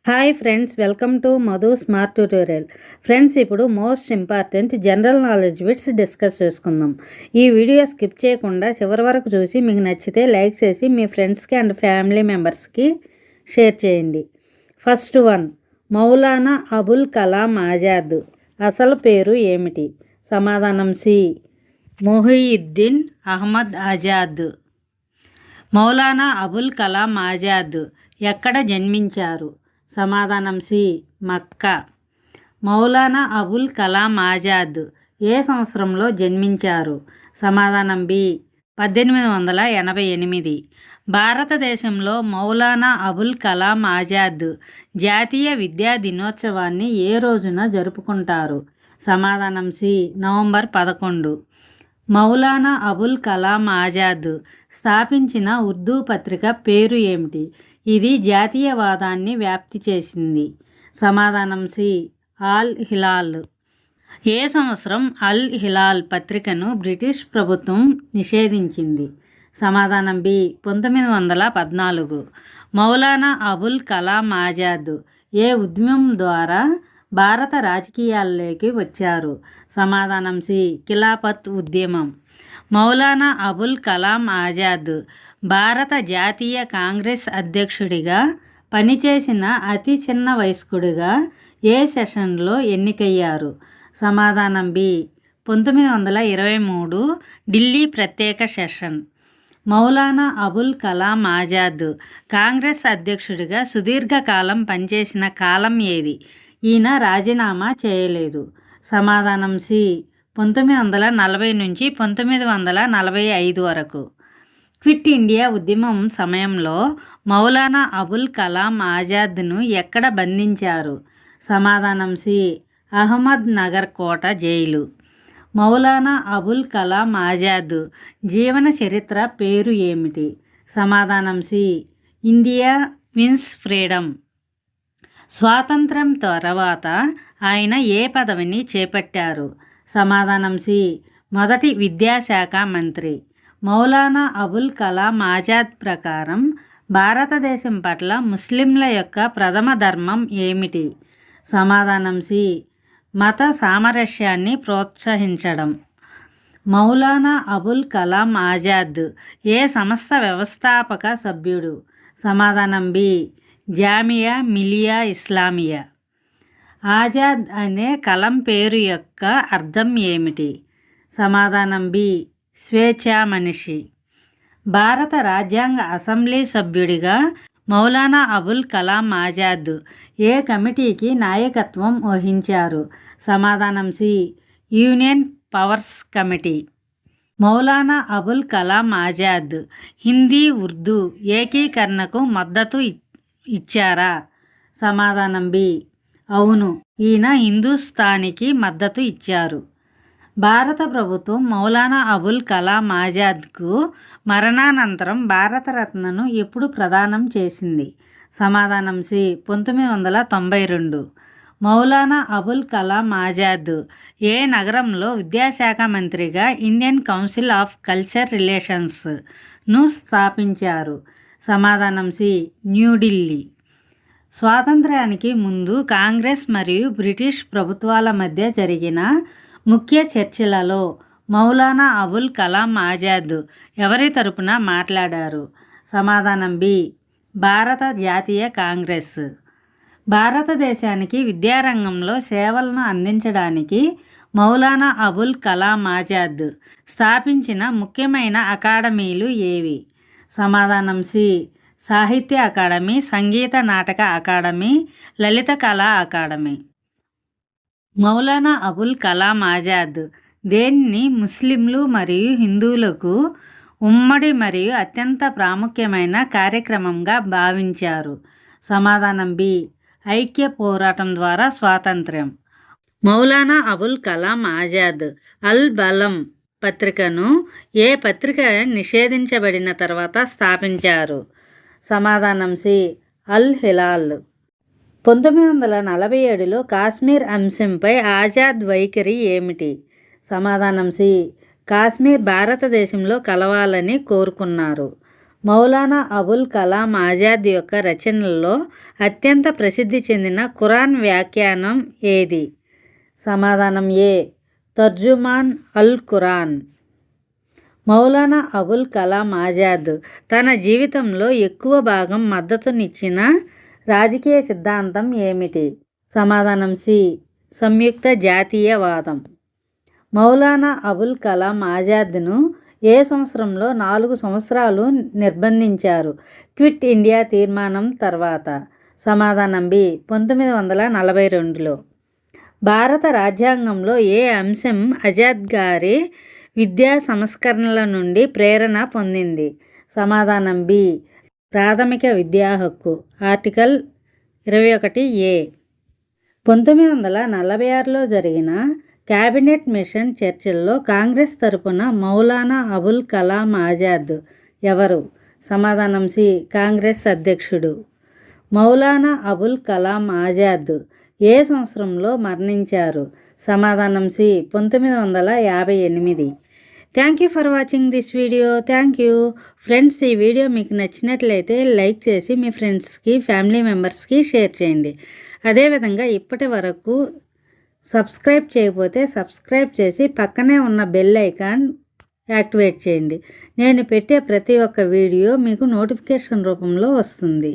Hi friends, welcome to Madhu smart tutorial. Friends, ఇప్పుడు most important general knowledge bits discuss చేసుకుందాం. ఈ video skip చేయకుండా చివరి వరకు చూసి మీకు నచ్చితే లైక్ చేసి మీ ఫ్రెండ్స్కి అండ్ ఫ్యామిలీ మెంబర్స్కి షేర్ చేయండి. ఫస్ట్ వన్, మౌలానా అబుల్ కలాం ఆజాద్ అసలు పేరు ఏమిటి? సమాధానం సి, మొహియుద్దీన్ అహ్మద్ ఆజాద్. మౌలానా అబుల్ కలాం ఆజాద్ ఎక్కడ జన్మించారు? సమాధానం సి, మక్కా. మౌలానా అబుల్ కలాం ఆజాద్ ఏ సంవత్సరంలో జన్మించారు? సమాధానం బి, 1888. భారతదేశంలో మౌలానా అబుల్ కలాం ఆజాద్ జాతీయ విద్యా దినోత్సవాన్ని ఏ రోజున జరుపుకుంటారు? సమాధానం సి, నవంబర్ 11. మౌలానా అబుల్ కలాం ఆజాద్ స్థాపించిన ఉర్దూ పత్రిక పేరు ఏమిటి? ఇది జాతీయవాదాన్ని వ్యాప్తి చేసింది. సమాధానం సి, అల్ హిలాల్. ఏ సంవత్సరం అల్ హిలాల్ పత్రికను బ్రిటిష్ ప్రభుత్వం నిషేధించింది? సమాధానం బి, 1914. మౌలానా అబుల్ కలాం ఆజాద్ ఏ ఉద్యమం ద్వారా భారత రాజకీయాల్లోకి వచ్చారు? సమాధానం సి, ఖిలాఫత్ ఉద్యమం. మౌలానా అబుల్ కలాం ఆజాద్ భారత జాతీయ కాంగ్రెస్ అధ్యక్షుడిగా పనిచేసిన అతి చిన్న వయస్కుడిగా ఏ సెషన్లో ఎన్నికయ్యారు? సమాధానం బి, 1923 ఢిల్లీ ప్రత్యేక సెషన్. మౌలానా అబుల్ కలాం ఆజాద్ కాంగ్రెస్ అధ్యక్షుడిగా సుదీర్ఘకాలం పనిచేసిన కాలం ఏది? ఈయన రాజీనామా చేయలేదు. సమాధానం సి, 1940 నుంచి 1945 వరకు. క్విట్ ఇండియా ఉద్యమం సమయంలో మౌలానా అబుల్ కలాం ఆజాద్ను ఎక్కడ బంధించారు? సమాధానం సి, అహ్మద్ నగర్ కోట జైలు. మౌలానా అబుల్ కలాం ఆజాద్ జీవన చరిత్ర పేరు ఏమిటి? సమాధానం సి, ఇండియా విన్స్ ఫ్రీడమ్. స్వాతంత్ర్యం తర్వాత ఆయన ఏ పదవిని చేపట్టారు? సమాధానం సి, మొదటి విద్యాశాఖ మంత్రి. మౌలానా అబుల్ కలాం ఆజాద్ ప్రకారం భారతదేశం పట్ల ముస్లింల యొక్క ప్రథమ ధర్మం ఏమిటి? సమాధానం సి, మత సామరస్యాన్ని ప్రోత్సహించడం. మౌలానా అబుల్ కలాం ఆజాద్ ఏ సంస్థ వ్యవస్థాపక సభ్యుడు? సమాధానం బి, జామియా మిలియా ఇస్లామియా. ఆజాద్ అనే కలం పేరు యొక్క అర్థం ఏమిటి? సమాధానం బి, స్వేచ్ఛా మనిషి. భారత రాజ్యాంగ అసెంబ్లీ సభ్యుడిగా మౌలానా అబుల్ కలాం ఆజాద్ ఏ కమిటీకి నాయకత్వం వహించారు? సమాధానం C, union powers committee. Maulana Abul Kalam Azad Hindi Urdu ఏకీకరణకు మద్దతు ఇచ్చారా? సమాధానం బి, అవును, ఈయన హిందూస్థానీకి మద్దతు ఇచ్చారు. భారత ప్రభుత్వం మౌలానా అబుల్ కలాం ఆజాద్కు మరణానంతరం భారతరత్నను ఎప్పుడు ప్రదానం చేసింది? సమాధానం సి, 1992. మౌలానా అబుల్ కలాం ఆజాద్ ఏ నగరంలో విద్యాశాఖ మంత్రిగా ఇండియన్ కౌన్సిల్ ఆఫ్ కల్చర్ రిలేషన్స్ను స్థాపించారు? సమాధానం సి, న్యూఢిల్లీ. స్వాతంత్ర్యానికి ముందు కాంగ్రెస్ మరియు బ్రిటిష్ ప్రభుత్వాల మధ్య జరిగిన ముఖ్య చర్చలలో మౌలానా అబుల్ కలాం ఆజాద్ ఎవరి తరపున మాట్లాడారు? సమాధానం బి, భారత జాతీయ కాంగ్రెస్. భారతదేశానికి విద్యారంగంలో సేవలను అందించడానికి మౌలానా అబుల్ కలాం ఆజాద్ స్థాపించిన ముఖ్యమైన అకాడమీలు ఏవి? సమాధానం సి, సాహిత్య అకాడమీ, సంగీత నాటక అకాడమీ, లలిత కళా అకాడమీ. మౌలానా అబుల్ కలాం ఆజాద్ దేనిని ముస్లింలు మరియు హిందువులకు ఉమ్మడి మరియు అత్యంత ప్రాముఖ్యమైన కార్యక్రమంగా భావించారు? సమాధానం బి, ఐక్య పోరాటం ద్వారా స్వాతంత్ర్యం. మౌలానా అబుల్ కలాం ఆజాద్ అల్ బలం పత్రికను ఏ పత్రిక నిషేధించబడిన తర్వాత స్థాపించారు? సమాధానం సి, అల్ హిలాల్. 1947లో కాశ్మీర్ అంశంపై ఆజాద్ వైఖరి ఏమిటి? సమాధానం సి, కాశ్మీర్ భారతదేశంలో కలవాలని కోరుకున్నారు. మౌలానా అబుల్ కలాం ఆజాద్ యొక్క రచనల్లో అత్యంత ప్రసిద్ధి చెందిన ఖురాన్ వ్యాఖ్యానం ఏది? సమాధానం ఏ. తర్జుమాన్ అల్ ఖురాన్. మౌలానా అబుల్ కలాం ఆజాద్ తన జీవితంలో ఎక్కువ భాగం మద్దతునిచ్చిన రాజకీయ సిద్ధాంతం ఏమిటి? సమాధానం సి. సంయుక్త జాతీయవాదం. మౌలానా అబుల్ కలాం ఆజాద్ను ఏ సంవత్సరంలో 4 సంవత్సరాలు నిర్బంధించారు క్విట్ ఇండియా తీర్మానం తర్వాత? సమాధానం బి. 1942లో. భారత రాజ్యాంగంలో ఏ అంశం ఆజాద్ గారి విద్యా సంస్కరణల నుండి ప్రేరణ పొందింది? సమాధానం బి. ప్రాథమిక విద్యా హక్కు ఆర్టికల్ 21A. 1946లో జరిగిన క్యాబినెట్ మిషన్ చర్చల్లో కాంగ్రెస్ తరపున మౌలానా అబుల్ కలాం ఆజాద్ ఎవరు? సమాధానం సి. కాంగ్రెస్ అధ్యక్షుడు. మౌలానా అబుల్ కలాం ఆజాద్ ఏ సంవత్సరంలో మరణించారు? సమాధానం C. 1958. Thank you for watching this video. Thank you friends. ఈ వీడియో మీకు నచ్చినట్లయితే లైక్ చేసి మీ ఫ్రెండ్స్కి ఫ్యామిలీ మెంబర్స్కి షేర్ చేయండి. అదేవిధంగా ఇప్పటి వరకు సబ్స్క్రైబ్ చేయకపోతే సబ్స్క్రైబ్ చేసి పక్కనే ఉన్న బెల్ ఐకాన్ యాక్టివేట్ చేయండి. నేను పెట్టే ప్రతి ఒక్క వీడియో మీకు నోటిఫికేషన్ రూపంలో వస్తుంది.